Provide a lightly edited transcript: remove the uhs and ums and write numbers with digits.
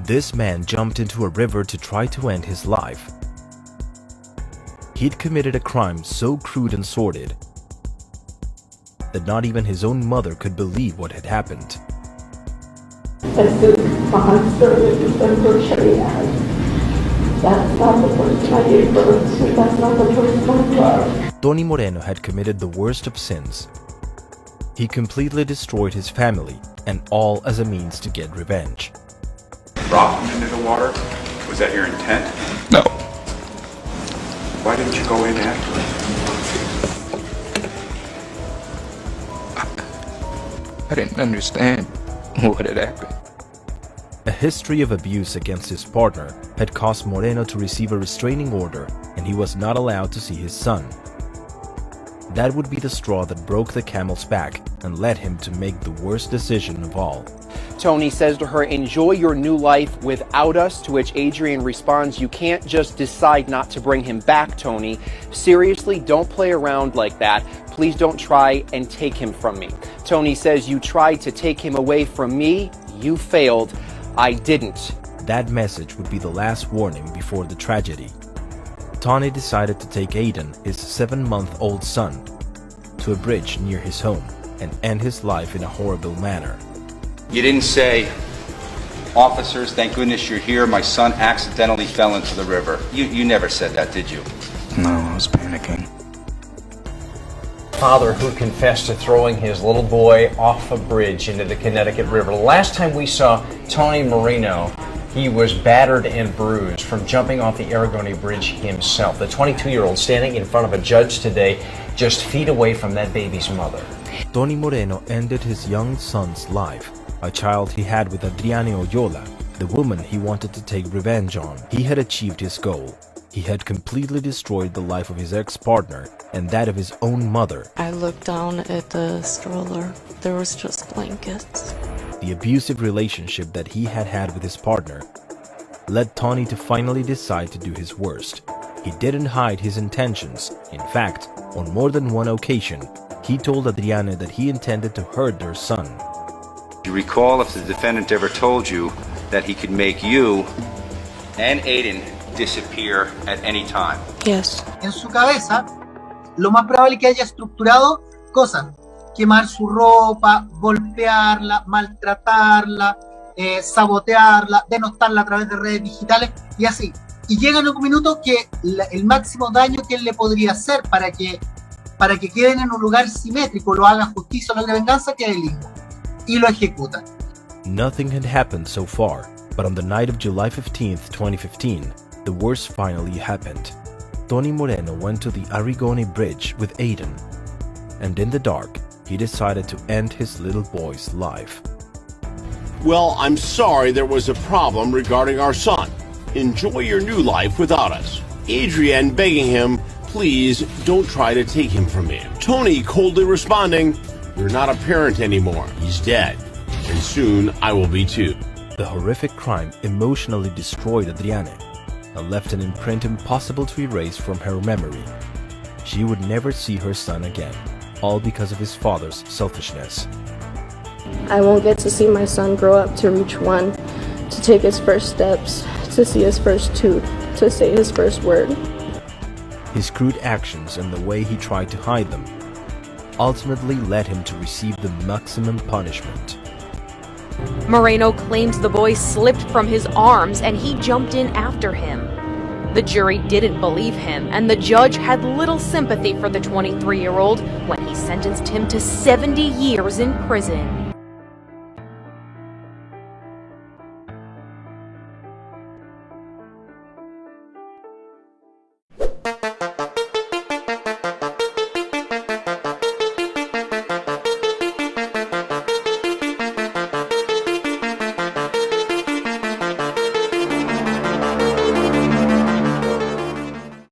This man jumped into a river to try to end his life. He'd committed a crime so crude and sordid that not even his own mother could believe what had happened. This is my service anniversary, and that's not the first time I gave birth, so that's not the first time love. Tony Moreno had committed the worst of sins. He completely destroyed his family, and all as a means to get revenge. Drop him into the water? Was that your intent? No. Why didn't you go in after him? I didn't understand what had happened. A history of abuse against his partner had caused Moreno to receive a restraining order, and he was not allowed to see his son. That would be the straw that broke the camel's back and led him to make the worst decision of all. Tony says to her, "Enjoy your new life without us," to which Adrian responds, "You can't just decide not to bring him back, Tony. Seriously, don't play around like that. Please don't try and take him from me." Tony says, "You tried to take him away from me. You failed. I didn't." That message would be the last warning before the tragedy. Tony decided to take Aiden, his 7-month-old son, to a bridge near his home and end his life in a horrible manner. You didn't say, "Officers, thank goodness you're here. My son accidentally fell into the river." You never said that, did you? No, I was panicking. Father who confessed to throwing his little boy off a bridge into the Connecticut River. The last time we saw Tony Moreno, he was battered and bruised from jumping off the Aragoni Bridge himself. The 22-year-old standing in front of a judge today, just feet away from that baby's mother. Tony Moreno ended his young son's life, a child he had with Adriana Oyola, the woman he wanted to take revenge on. He had achieved his goal. He had completely destroyed the life of his ex-partner and that of his own mother. I looked down at the stroller. There was just blankets. The abusive relationship that he had had with his partner led Tony to finally decide to do his worst. He didn't hide his intentions. In fact, on more than one occasion, he told Adriana that he intended to hurt their son. Do you recall if the defendant ever told you that he could make you and Aiden disappear at any time? Yes. En su cabeza, lo más probable es que haya estructurado cosas. Quemar su ropa, golpearla, maltratarla, sabotearla, denostarla a través de redes digitales y así. Y llega en un minuto que el máximo daño que él le podría hacer para que queden en un lugar simétrico, lo haga justicia o logre venganza, que delinqua. Y lo ejecuta. Nothing had happened so far, but on the night of July 15th, 2015, the worst finally happened. Tony Moreno went to the Aragoni Bridge with Aiden, and in the dark, he decided to end his little boy's life. "Well, I'm sorry there was a problem regarding our son. Enjoy your new life without us." Adrienne begging him, "Please don't try to take him from me." Tony coldly responding, "You're not a parent anymore. He's dead. And soon I will be too." The horrific crime emotionally destroyed Adriana and left an imprint impossible to erase from her memory. She would never see her son again, all because of his father's selfishness. I won't get to see my son grow up to reach 1, to take his first steps, to see his first tooth, to say his first word. His crude actions and the way he tried to hide them ultimately led him to receive the maximum punishment. Moreno claims the boy slipped from his arms and he jumped in after him. The jury didn't believe him, and the judge had little sympathy for the 23-year-old when he sentenced him to 70 years in prison.